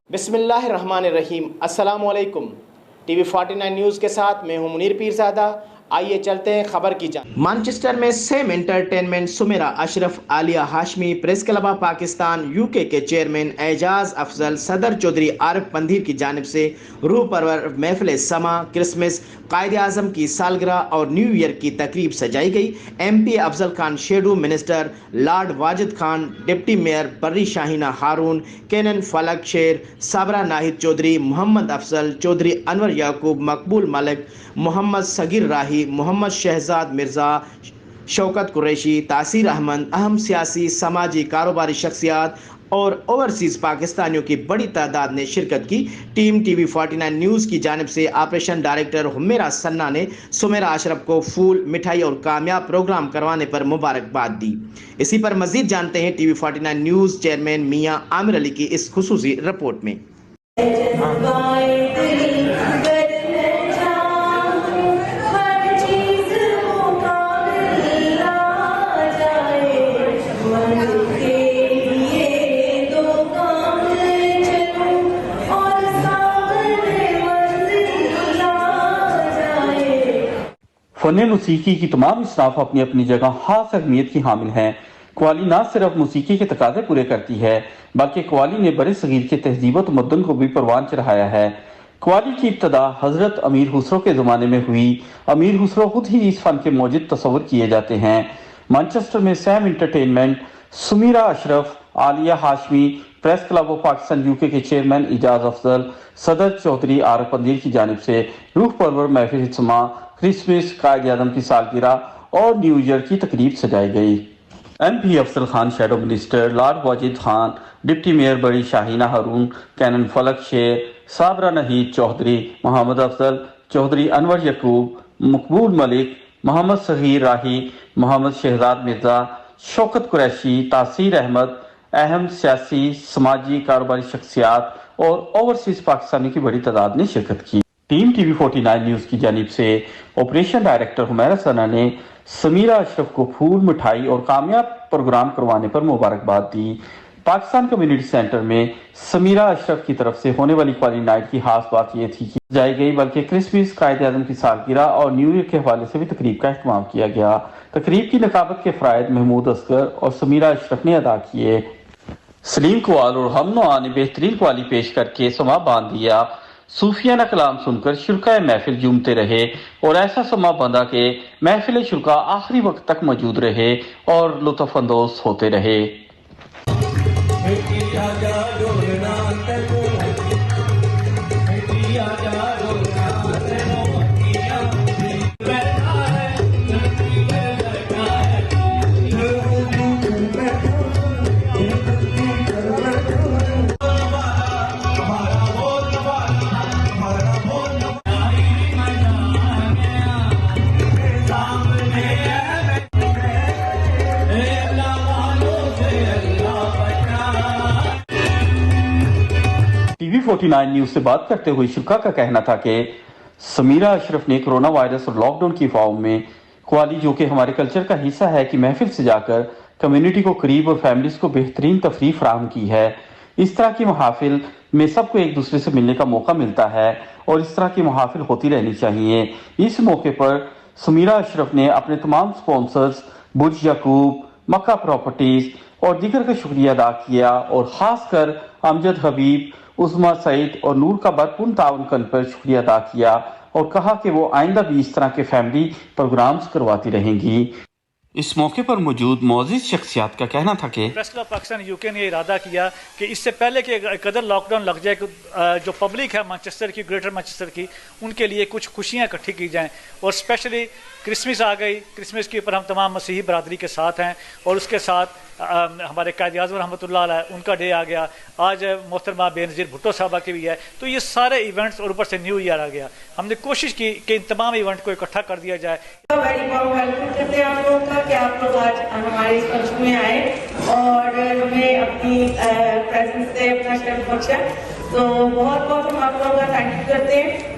بسم اللہ الرحمن الرحیم۔ السلام علیکم۔ ٹی وی 49 نیوز کے ساتھ میں ہوں منیر پیرزادہ۔ آئیے چلتے ہیں خبر کی جانب۔ مانچسٹر میں Sam entertainment Samira Ashraf, Aliya Hashmi, press club of Pakistan UK کے چیئرمین اعجاز افضل، صدر چودھری عارف پندھیر کی جانب سے روح پرور محفل سما، کرسمس، قائد اعظم کی سالگرہ اور نیو ایئر کی تقریب سجائی گئی۔ MP Afzal Khan shadow, minister Lord Wajid Khan, deputy mayor Bury Shahina Haroon, Canon فلک شیر، صابرہ ناہید چودھری، محمد افضل چودھری، انور یعقوب، مقبول ملک، محمد صغیر راہی، محمد شہزاد مرزا، شوکت قریشی، تاثیر احمد، اہم سیاسی سماجی کاروباری شخصیات اور اوورسیز پاکستانیوں کی بڑی تعداد نے شرکت کی۔ ٹیم ٹی وی 49 نیوز کی جانب سے آپریشن ڈائریکٹر حمیرہ ثنا نے سمیرہ اشرف کو پھول، مٹھائی اور کامیاب پروگرام کروانے پر مبارکباد دی۔ اسی پر مزید جانتے ہیں ٹی وی 49 نیوز چیئرمین میاں عامر علی کی اس خصوصی رپورٹ میں۔ فن موسیقی کی تمام اصناف اپنی اپنی جگہ خاص اہمیت کی حامل ہیں۔ قوالی نہ صرف موسیقی کے تقاضے پورے کرتی ہے بلکہ قوالی نے بر صغیر کے تہذیب و تمدن کو بھی پروان چڑھایا ہے۔ قوالی کی ابتدا حضرت امیر خسرو کے زمانے میں ہوئی۔ امیر خسرو خود ہی اس فن کے موجد تصور کیے جاتے ہیں۔ مانچسٹر میں Sam entertainment Samira Ashraf, Aliya Hashmi, press club of Pakistan UK کے چیئرمین اعجاز افضل، صدر چودھری عارف پندھیر کی جانب سے روح پرور محفل سما، کرسمس، قائد اعظم کی سالگرہ اور نیو ایئر کی تقریب سجائی گئی۔ MP Afzal Khan shadow, minister Lord Wajid Khan, deputy mayor Bury Shahina Haroon, Canon فلک شیر، صابرہ ناہید چودھری، محمد افضل چودھری، انور یعقوب، مقبول ملک، محمد صغیر راہی، محمد شہزاد مرزا، شوکت قریشی، تاثیر احمد، اہم سیاسی سماجی کاروباری شخصیات اور اوورسیز پاکستانی کی بڑی تعداد نے شرکت کی۔ ٹیم ٹی وی 49 نیوز کی جانب سے آپریشن ڈائریکٹر حمیرہ ثنا نے سمیرہ اشرف کو پھول، مٹھائی اور کامیاب پروگرام کروانے پر مبارکباد دی۔ پاکستان کمیونٹی سینٹر میں سمیرہ اشرف کی طرف سے ہونے والی قوالی نائٹ کی خاص بات یہ تھی کہ جائی گئی، بلکہ کرسمس، قائد اعظم کی سالگرہ اور نیو ایئر کے حوالے سے بھی تقریب کا اہتمام کیا گیا۔ تقریب کی نقابت کے فرائض محمود اصغر اور سمیرہ اشرف نے ادا کیے۔ سلیم قوال اور ہم نوا نے بہترین قوالی پیش کر کے سما باندھ دیا۔ صوفیانہ کلام سن کر شرکائے محفل جھومتے رہے اور ایسا سما باندھا کہ محفل شرکا آخری وقت تک موجود رہے اور لطف اندوز ہوتے رہے۔ ٹی وی 49 نیوز سے بات کرتے ہوئے شرکا کا کہنا تھا کہ سمیرہ اشرف نے کرونا وائرس اور لاک ڈاؤن کی افواہوں میں قوالی، جو کہ ہمارے کلچر کا حصہ ہے، کہ محفل سے جا کر کمیونٹی کو قریب اور فیملیز کو بہترین تفریح فراہم کی ہے۔ اس طرح کی محافل میں سب کو ایک دوسرے سے ملنے کا موقع ملتا ہے اور اس طرح کی محافل ہوتی رہنی چاہیے۔ اس موقع پر سمیرہ اشرف نے اپنے تمام سپانسرز، برج یعقوب، مکہ پراپرٹیز اور دیگر کا شکریہ ادا کیا اور خاص کر امجد حبیب، عظمیٰ سعید اور نور کا بھرپور تعاون کرنے پر شکریہ ادا کیا اور کہا کہ وہ آئندہ بھی اس طرح کے فیملی پروگرامز کرواتی رہیں گی۔ اس موقع پر موجود معزز شخصیات کا کہنا تھا کہ پریس کلب پاکستان UK نے ارادہ کیا کہ اس سے پہلے کہ قدر لاک ڈاؤن لگ جائے، جو پبلک ہے مانچسٹر کی، گریٹر مانچسٹر کی، ان کے لیے کچھ خوشیاں اکٹھی کی جائیں، اور اسپیشلی کرسمس آ گئی۔ کرسمس کے اوپر ہم تمام مسیحی برادری کے ساتھ ہیں، اور اس کے ساتھ ہمارے قائد اعظم رحمۃ اللہ علیہ ان کا ڈے آ گیا، آج محترمہ بے نظیر بھٹو صاحبہ کی بھی ہے، تو یہ سارے ایونٹس اور اوپر سے نیو ایئر آ گیا۔ ہم نے کوشش کی کہ ان تمام ایونٹ کو اکٹھا کر دیا جائے۔ ویلکم کرتے ہیں آپ لوگوں کا کہ آپ لوگ آج ہمارے اس فنکشن میں آئے اور ہمیں اپنی پریزنس سے اپنا شرف بخشا، تو بہت بہت ہم آپ لوگوں کا تھینک یو کرتے ہیں۔